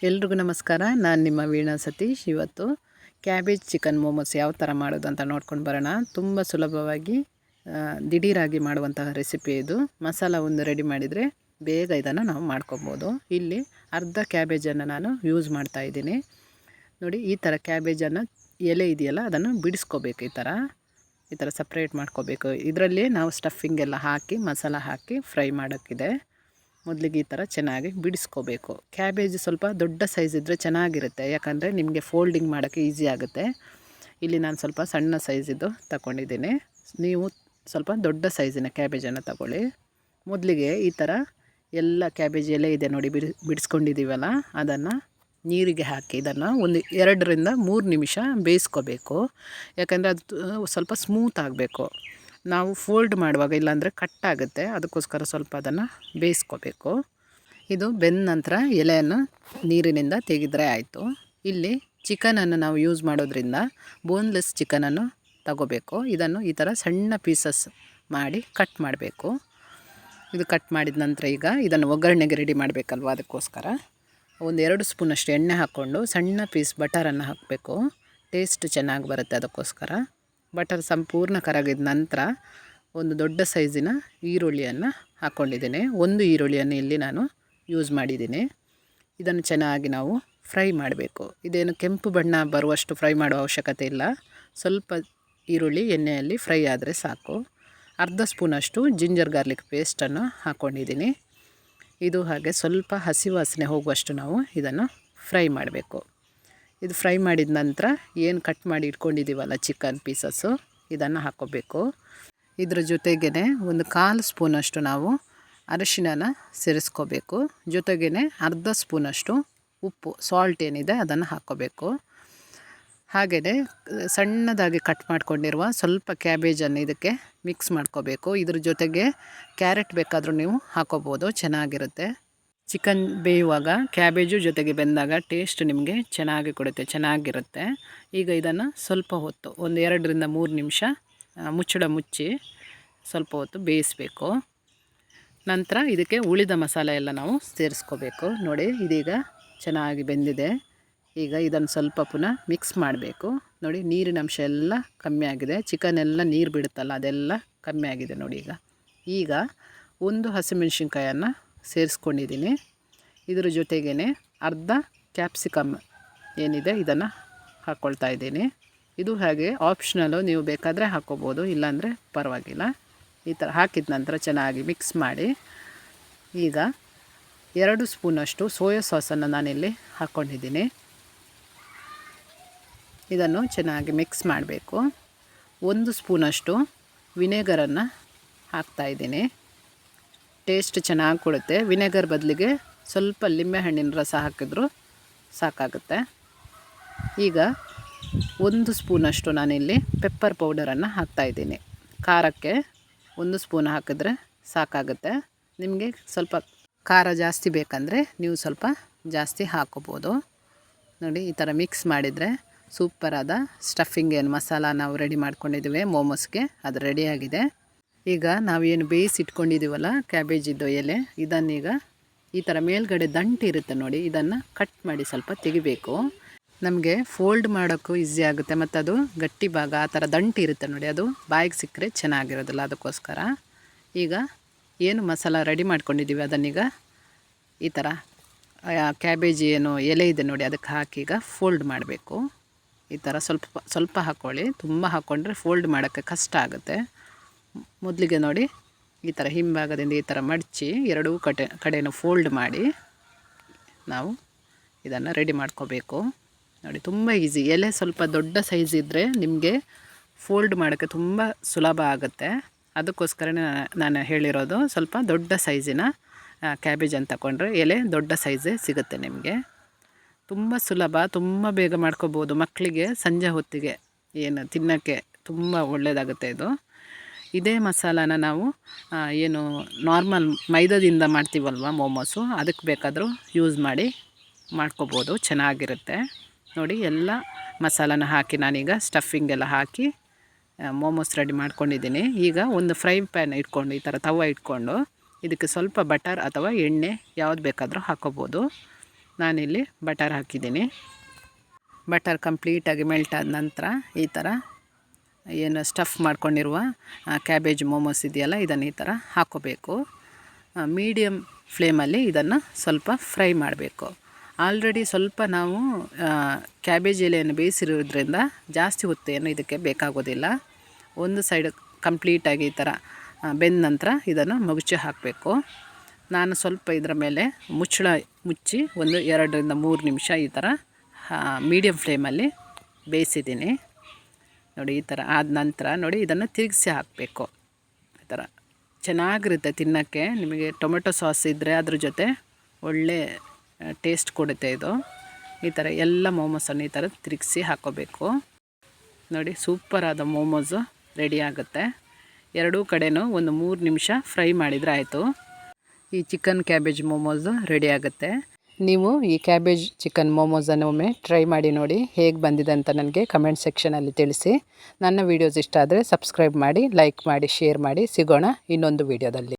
ಎಲ್ರಿಗೂ ನಮಸ್ಕಾರ. ನಾನು ನಿಮ್ಮ ವೀಣಾ ಸತೀಶ್. ಇವತ್ತು ಕ್ಯಾಬೇಜ್ ಚಿಕನ್ ಮೋಮೋಸ್ ಯಾವ ಥರ ಮಾಡೋದು ಅಂತ ನೋಡ್ಕೊಂಡು ಬರೋಣ. ತುಂಬ ಸುಲಭವಾಗಿ ದಿಢೀರಾಗಿ ಮಾಡುವಂತಹ ರೆಸಿಪಿ ಇದು. ಮಸಾಲ ಒಂದು ರೆಡಿ ಮಾಡಿದರೆ ಬೇಗ ಇದನ್ನು ನಾವು ಮಾಡ್ಕೊಬೋದು. ಇಲ್ಲಿ ಅರ್ಧ ಕ್ಯಾಬೇಜನ್ನು ನಾನು ಯೂಸ್ ಮಾಡ್ತಾ ಇದ್ದೀನಿ. ನೋಡಿ, ಈ ಥರ ಕ್ಯಾಬೇಜನ್ನು ಎಲೆ ಇದೆಯಲ್ಲ ಅದನ್ನು ಬಿಡಿಸ್ಕೋಬೇಕು. ಈ ಥರ ಸಪ್ರೇಟ್ ಮಾಡ್ಕೋಬೇಕು. ಇದರಲ್ಲಿ ನಾವು ಸ್ಟಫಿಂಗ್ ಎಲ್ಲ ಹಾಕಿ ಮಸಾಲ ಹಾಕಿ ಫ್ರೈ ಮಾಡೋಕ್ಕಿದೆ. ಮೊದಲಿಗೆ ಈ ಥರ ಚೆನ್ನಾಗಿ ಬಿಡಿಸ್ಕೋಬೇಕು. ಕ್ಯಾಬೇಜ್ ಸ್ವಲ್ಪ ದೊಡ್ಡ ಸೈಜ್ ಇದ್ದರೆ ಚೆನ್ನಾಗಿರುತ್ತೆ, ಯಾಕಂದರೆ ನಿಮಗೆ ಫೋಲ್ಡಿಂಗ್ ಮಾಡೋಕ್ಕೆ ಈಸಿ ಆಗುತ್ತೆ. ಇಲ್ಲಿ ನಾನು ಸ್ವಲ್ಪ ಸಣ್ಣ ಸೈಜಿದ್ದು ತಗೊಂಡಿದ್ದೀನಿ. ನೀವು ಸ್ವಲ್ಪ ದೊಡ್ಡ ಸೈಜಿನ ಕ್ಯಾಬೇಜನ್ನು ತಗೊಳ್ಳಿ. ಮೊದಲಿಗೆ ಈ ಥರ ಎಲ್ಲ ಕ್ಯಾಬೇಜ್ ಎಲೆ ಇದೆ ನೋಡಿ, ಬಿಡಿಸ್ಕೊಂಡಿದ್ದೀವಲ್ಲ ಅದನ್ನು ನೀರಿಗೆ ಹಾಕಿ ಇದನ್ನು ಒಂದು 2 ರಿಂದ 3 ನಿಮಿಷ ಬೇಯಿಸ್ಕೋಬೇಕು. ಯಾಕಂದರೆ ಅದು ಸ್ವಲ್ಪ ಸ್ಮೂತ್ ಆಗಬೇಕು. ನಾವು ಫೋಲ್ಡ್ ಮಾಡುವಾಗ ಇಲ್ಲಾಂದರೆ ಕಟ್ಟಾಗುತ್ತೆ, ಅದಕ್ಕೋಸ್ಕರ ಸ್ವಲ್ಪ ಅದನ್ನು ಬೇಯಿಸ್ಕೋಬೇಕು. ಇದು ಬೆಂದ ನಂತರ ಎಲೆಯನ್ನು ನೀರಿನಿಂದ ತೆಗೆದರೆ ಆಯಿತು. ಇಲ್ಲಿ ಚಿಕನನ್ನು ನಾವು ಯೂಸ್ ಮಾಡೋದ್ರಿಂದ ಬೋನ್ಲೆಸ್ ಚಿಕನನ್ನು ತಗೋಬೇಕು. ಇದನ್ನು ಈ ಥರ ಸಣ್ಣ ಪೀಸಸ್ ಮಾಡಿ ಕಟ್ ಮಾಡಬೇಕು. ಇದು ಕಟ್ ಮಾಡಿದ ನಂತರ ಈಗ ಇದನ್ನು ಒಗ್ಗರಣೆಗೆ ರೆಡಿ ಮಾಡಬೇಕಲ್ವ, ಅದಕ್ಕೋಸ್ಕರ ಒಂದು 2 ಸ್ಪೂನಷ್ಟು ಎಣ್ಣೆ ಹಾಕ್ಕೊಂಡು ಸಣ್ಣ ಪೀಸ್ ಬಟರನ್ನು ಹಾಕಬೇಕು. ಟೇಸ್ಟ್ ಚೆನ್ನಾಗಿ ಬರುತ್ತೆ, ಅದಕ್ಕೋಸ್ಕರ. ಬಟರ್ ಸಂಪೂರ್ಣ ಕರಗಿದ ನಂತರ ಒಂದು ದೊಡ್ಡ ಸೈಜಿನ ಈರುಳ್ಳಿಯನ್ನು ಹಾಕ್ಕೊಂಡಿದ್ದೀನಿ. 1 ಈರುಳ್ಳಿಯನ್ನು ಇಲ್ಲಿ ನಾನು ಯೂಸ್ ಮಾಡಿದ್ದೀನಿ. ಇದನ್ನು ಚೆನ್ನಾಗಿ ನಾವು ಫ್ರೈ ಮಾಡಬೇಕು. ಇದೇನು ಕೆಂಪು ಬಣ್ಣ ಬರುವಷ್ಟು ಫ್ರೈ ಮಾಡುವ ಅವಶ್ಯಕತೆ ಇಲ್ಲ. ಸ್ವಲ್ಪ ಈರುಳ್ಳಿ ಎಣ್ಣೆಯಲ್ಲಿ ಫ್ರೈ ಆದರೆ ಸಾಕು. ಅರ್ಧ ಸ್ಪೂನಷ್ಟು ಜಿಂಜರ್ ಗಾರ್ಲಿಕ್ ಪೇಸ್ಟನ್ನು ಹಾಕ್ಕೊಂಡಿದ್ದೀನಿ. ಇದು ಹಾಗೆ ಸ್ವಲ್ಪ ಹಸಿ ವಾಸನೆ ಹೋಗುವಷ್ಟು ನಾವು ಇದನ್ನು ಫ್ರೈ ಮಾಡಬೇಕು. ಇದು ಫ್ರೈ ಮಾಡಿದ ನಂತರ ಏನು ಕಟ್ ಮಾಡಿ ಇಟ್ಕೊಂಡಿದ್ದೀವಲ್ಲ ಚಿಕನ್ ಪೀಸಸ್ಸು, ಇದನ್ನು ಹಾಕ್ಕೋಬೇಕು. ಇದ್ರ ಜೊತೆಗೇ ಒಂದು 1/4 ಸ್ಪೂನಷ್ಟು ನಾವು ಅರಿಶಿಣನ ಸೇರಿಸ್ಕೋಬೇಕು. ಜೊತೆಗೇ ಅರ್ಧ ಸ್ಪೂನಷ್ಟು ಉಪ್ಪು, ಸಾಲ್ಟ್ ಏನಿದೆ ಅದನ್ನು ಹಾಕ್ಕೋಬೇಕು. ಹಾಗೆಯೇ ಸಣ್ಣದಾಗಿ ಕಟ್ ಮಾಡ್ಕೊಂಡಿರುವ ಸ್ವಲ್ಪ ಕ್ಯಾಬೇಜನ್ನು ಇದಕ್ಕೆ ಮಿಕ್ಸ್ ಮಾಡ್ಕೋಬೇಕು. ಇದ್ರ ಜೊತೆಗೆ ಕ್ಯಾರೆಟ್ ಬೇಕಾದರೂ ನೀವು ಹಾಕ್ಕೋಬೋದು, ಚೆನ್ನಾಗಿರುತ್ತೆ. ಚಿಕನ್ ಬೇಯುವಾಗ ಕ್ಯಾಬೇಜು ಜೊತೆಗೆ ಬೆಂದಾಗ ಟೇಸ್ಟ್ ನಿಮಗೆ ಚೆನ್ನಾಗಿ ಕೊಡುತ್ತೆ, ಚೆನ್ನಾಗಿರುತ್ತೆ. ಈಗ ಇದನ್ನು ಸ್ವಲ್ಪ ಹೊತ್ತು ಒಂದು 2 ರಿಂದ 3 ನಿಮಿಷ ಮುಚ್ಚಳ ಮುಚ್ಚಿ ಸ್ವಲ್ಪ ಹೊತ್ತು ಬೇಯಿಸಬೇಕು. ನಂತರ ಇದಕ್ಕೆ ಉಳಿದ ಮಸಾಲೆ ಎಲ್ಲ ನಾವು ಸೇರಿಸ್ಕೋಬೇಕು. ನೋಡಿ, ಇದೀಗ ಚೆನ್ನಾಗಿ ಬೆಂದಿದೆ. ಈಗ ಇದನ್ನು ಸ್ವಲ್ಪ ಪುನಃ ಮಿಕ್ಸ್ ಮಾಡಬೇಕು. ನೋಡಿ, ನೀರಿನ ಅಂಶ ಎಲ್ಲ ಕಮ್ಮಿ ಆಗಿದೆ. ಚಿಕನ್ ಎಲ್ಲ ನೀರು ಬಿಡುತ್ತಲ್ಲ, ಅದೆಲ್ಲ ಕಮ್ಮಿ ಆಗಿದೆ ನೋಡಿ. ಈಗ 1 ಹಸಿಮೆಣಸಿನ್ಕಾಯನ್ನು ಸೇರಿಸ್ಕೊಂಡಿದ್ದೀನಿ. ಇದರ ಜೊತೆಗೇ ಅರ್ಧ ಕ್ಯಾಪ್ಸಿಕಮ್ ಏನಿದೆ ಇದನ್ನು ಹಾಕ್ಕೊಳ್ತಾ ಇದ್ದೀನಿ. ಇದು ಹಾಗೆ ಆಪ್ಷನಲ್ಲು, ನೀವು ಬೇಕಾದರೆ ಹಾಕ್ಕೋಬೋದು, ಇಲ್ಲಾಂದರೆ ಪರವಾಗಿಲ್ಲ. ಈ ಥರ ಹಾಕಿದ ನಂತರ ಚೆನ್ನಾಗಿ ಮಿಕ್ಸ್ ಮಾಡಿ ಈಗ 2 ಸ್ಪೂನಷ್ಟು ಸೋಯಾ ಸಾಸನ್ನು ನಾನಿಲ್ಲಿ ಹಾಕ್ಕೊಂಡಿದ್ದೀನಿ. ಇದನ್ನು ಚೆನ್ನಾಗಿ ಮಿಕ್ಸ್ ಮಾಡಬೇಕು. 1 ಸ್ಪೂನಷ್ಟು ವಿನೆಗರನ್ನು ಹಾಕ್ತಾಯಿದ್ದೀನಿ. ಟೇಸ್ಟ್ ಚೆನ್ನಾಗಿ ಕೊಡುತ್ತೆ. ವಿನೆಗರ್ ಬದಲಿಗೆ ಸ್ವಲ್ಪ ಲಿಂಬೆಹಣ್ಣಿನ ರಸ ಹಾಕಿದ್ರೂ ಸಾಕಾಗುತ್ತೆ. ಈಗ 1 ಸ್ಪೂನಷ್ಟು ನಾನಿಲ್ಲಿ ಪೆಪ್ಪರ್ ಪೌಡರನ್ನು ಹಾಕ್ತಾಯಿದ್ದೀನಿ. ಖಾರಕ್ಕೆ 1 ಸ್ಪೂನ್ ಹಾಕಿದ್ರೆ ಸಾಕಾಗುತ್ತೆ. ನಿಮಗೆ ಸ್ವಲ್ಪ ಖಾರ ಜಾಸ್ತಿ ಬೇಕಂದರೆ ನೀವು ಸ್ವಲ್ಪ ಜಾಸ್ತಿ ಹಾಕ್ಕೋಬೋದು. ನೋಡಿ, ಈ ಥರ ಮಿಕ್ಸ್ ಮಾಡಿದರೆ ಸೂಪರಾದ ಸ್ಟಫಿಂಗ್ ಏನು ಮಸಾಲ ನಾವು ರೆಡಿ ಮಾಡ್ಕೊಂಡಿದ್ದೀವಿ ಮೋಮೋಸ್ಗೆ, ಅದು ರೆಡಿಯಾಗಿದೆ. ಈಗ ನಾವೇನು ಬೇಯಿಸಿಟ್ಕೊಂಡಿದ್ದೀವಲ್ಲ ಕ್ಯಾಬೇಜಿದ್ದು ಎಲೆ, ಇದನ್ನೀಗ ಈ ಥರ ಮೇಲ್ಗಡೆ ದಂಟು ಇರುತ್ತೆ ನೋಡಿ, ಇದನ್ನು ಕಟ್ ಮಾಡಿ ಸ್ವಲ್ಪ ತೆಗಿಬೇಕು. ನಮಗೆ ಫೋಲ್ಡ್ ಮಾಡೋಕ್ಕೂ ಈಸಿ ಆಗುತ್ತೆ, ಮತ್ತು ಅದು ಗಟ್ಟಿ ಭಾಗ ಆ ಥರ ದಂಟು ಇರುತ್ತೆ ನೋಡಿ, ಅದು ಬಾಯಿಗೆ ಸಿಕ್ಕರೆ ಚೆನ್ನಾಗಿರೋದಿಲ್ಲ. ಅದಕ್ಕೋಸ್ಕರ ಈಗ ಏನು ಮಸಾಲ ರೆಡಿ ಮಾಡ್ಕೊಂಡಿದ್ದೀವಿ ಅದನ್ನೀಗ ಈ ಥರ ಕ್ಯಾಬೇಜ್ ಏನು ಎಲೆ ಇದೆ ನೋಡಿ ಅದಕ್ಕೆ ಹಾಕಿ ಈಗ ಫೋಲ್ಡ್ ಮಾಡಬೇಕು. ಈ ಥರ ಸ್ವಲ್ಪ ಸ್ವಲ್ಪ ಹಾಕ್ಕೊಳ್ಳಿ, ತುಂಬ ಹಾಕ್ಕೊಂಡ್ರೆ ಫೋಲ್ಡ್ ಮಾಡೋಕ್ಕೆ ಕಷ್ಟ ಆಗುತ್ತೆ. ಮೊದಲಿಗೆ ನೋಡಿ, ಈ ಥರ ಹಿಂಭಾಗದಿಂದ ಈ ಥರ ಮಡಚಿ 2 ಕಡೆನೂ ಫೋಲ್ಡ್ ಮಾಡಿ ನಾವು ಇದನ್ನು ರೆಡಿ ಮಾಡ್ಕೋಬೇಕು. ನೋಡಿ, ತುಂಬ ಈಸಿ. ಎಲೆ ಸ್ವಲ್ಪ ದೊಡ್ಡ ಸೈಜ್ ಇದ್ದರೆ ನಿಮಗೆ ಫೋಲ್ಡ್ ಮಾಡೋಕ್ಕೆ ತುಂಬ ಸುಲಭ ಆಗುತ್ತೆ. ಅದಕ್ಕೋಸ್ಕರನೇ ನಾನು ಹೇಳಿರೋದು, ಸ್ವಲ್ಪ ದೊಡ್ಡ ಸೈಜಿನ ಕ್ಯಾಬೇಜನ್ನು ತಗೊಂಡ್ರೆ ಎಲೆ ದೊಡ್ಡ ಸೈಜೇ ಸಿಗುತ್ತೆ ನಿಮಗೆ. ತುಂಬ ಸುಲಭ, ತುಂಬ ಬೇಗ ಮಾಡ್ಕೋಬೋದು. ಮಕ್ಕಳಿಗೆ ಸಂಜೆ ಹೊತ್ತಿಗೆ ಏನು ತಿನ್ನೋಕ್ಕೆ ತುಂಬ ಒಳ್ಳೆಯದಾಗುತ್ತೆ ಇದು. ಇದೇ ಮಸಾಲಾನ ನಾವು ಏನು ನಾರ್ಮಲ್ ಮೈದಾದಿಂದ ಮಾಡ್ತೀವಲ್ವ ಮೋಮೋಸು, ಅದಕ್ಕೆ ಬೇಕಾದರೂ ಯೂಸ್ ಮಾಡಿ ಮಾಡ್ಕೋಬೋದು, ಚೆನ್ನಾಗಿರುತ್ತೆ. ನೋಡಿ, ಎಲ್ಲ ಮಸಾಲಾನ ಹಾಕಿ ನಾನೀಗ ಸ್ಟಫಿಂಗ್ ಎಲ್ಲ ಹಾಕಿ ಮೋಮೋಸ್ ರೆಡಿ ಮಾಡ್ಕೊಂಡಿದ್ದೀನಿ. ಈಗ ಒಂದು ಫ್ರೈ ಪ್ಯಾನ್ ಇಟ್ಕೊಂಡು, ಈ ಥರ ತವ ಇಟ್ಕೊಂಡು ಇದಕ್ಕೆ ಸ್ವಲ್ಪ ಬಟರ್ ಅಥವಾ ಎಣ್ಣೆ ಯಾವ್ದು ಬೇಕಾದರೂ ಹಾಕ್ಕೋಬೋದು. ನಾನಿಲ್ಲಿ ಬಟರ್ ಹಾಕಿದ್ದೀನಿ. ಬಟರ್ ಕಂಪ್ಲೀಟಾಗಿ ಮೆಲ್ಟ್ ಆದ ನಂತರ ಈ ಥರ ಏನು ಸ್ಟಫ್ ಮಾಡ್ಕೊಂಡಿರುವ ಕ್ಯಾಬೇಜ್ ಮೋಮೋಸ್ ಇದೆಯಲ್ಲ, ಇದನ್ನು ಈ ಥರ ಹಾಕ್ಕೋಬೇಕು. ಮೀಡಿಯಮ್ ಫ್ಲೇಮಲ್ಲಿ ಇದನ್ನು ಸ್ವಲ್ಪ ಫ್ರೈ ಮಾಡಬೇಕು. ಆಲ್ರೆಡಿ ಸ್ವಲ್ಪ ನಾವು ಕ್ಯಾಬೇಜ್ ಎಲೆಯನ್ನು ಬೇಯಿಸಿರೋದ್ರಿಂದ ಜಾಸ್ತಿ ಹೊತ್ತೇನು ಇದಕ್ಕೆ ಬೇಕಾಗೋದಿಲ್ಲ. ಒಂದು ಸೈಡ್ ಕಂಪ್ಲೀಟಾಗಿ ಈ ಥರ ಬೆಂದ ನಂತರ ಇದನ್ನು ಮಗುಚಿ ಹಾಕಬೇಕು. ನಾನು ಸ್ವಲ್ಪ ಇದರ ಮೇಲೆ ಮುಚ್ಚಿ ಒಂದು 2 ರಿಂದ 3 ನಿಮಿಷ ಈ ಥರ ಮೀಡಿಯಮ್ ಫ್ಲೇಮಲ್ಲಿ ಬೇಯಿಸಿದ್ದೀನಿ. ನೋಡಿ, ಈ ಥರ ಆದ ನಂತರ ನೋಡಿ ಇದನ್ನು ತಿರುಗಿಸಿ ಹಾಕಬೇಕು. ಈ ಥರ ಚೆನ್ನಾಗಿರುತ್ತೆ ತಿನ್ನೋಕ್ಕೆ. ನಿಮಗೆ ಟೊಮೆಟೊ ಸಾಸ್ ಇದ್ದರೆ ಅದ್ರ ಜೊತೆ ಒಳ್ಳೆ ಟೇಸ್ಟ್ ಕೊಡುತ್ತೆ ಇದು. ಈ ಥರ ಎಲ್ಲ ಮೋಮೋಸನ್ನು ಈ ಥರ ತಿರುಗಿಸಿ ಹಾಕ್ಕೋಬೇಕು. ನೋಡಿ, ಸೂಪರಾದ ಮೋಮೋಸು ರೆಡಿ ಆಗುತ್ತೆ. ಎರಡೂ ಕಡೆನೂ ಒಂದು 3 ನಿಮಿಷ ಫ್ರೈ ಮಾಡಿದರೆ ಆಯಿತು. ಈ ಚಿಕನ್ ಕ್ಯಾಬೇಜ್ ಮೋಮೋಸು ರೆಡಿ ಆಗುತ್ತೆ. ನೀವು ಈ ಕ್ಯಾಬೇಜ್ ಚಿಕನ್ ಮೋಮೋಸನ್ನು ಒಮ್ಮೆ ಟ್ರೈ ಮಾಡಿ ನೋಡಿ, ಹೇಗೆ ಬಂದಿದೆ ಅಂತ ನನಗೆ ಕಮೆಂಟ್ ಸೆಕ್ಷನಲ್ಲಿ ತಿಳಿಸಿ. ನನ್ನ ವೀಡಿಯೋಸ್ ಇಷ್ಟ ಆದರೆ ಸಬ್ಸ್ಕ್ರೈಬ್ ಮಾಡಿ, ಲೈಕ್ ಮಾಡಿ, ಶೇರ್ ಮಾಡಿ. ಸಿಗೋಣ ಇನ್ನೊಂದು ವೀಡಿಯೋದಲ್ಲಿ.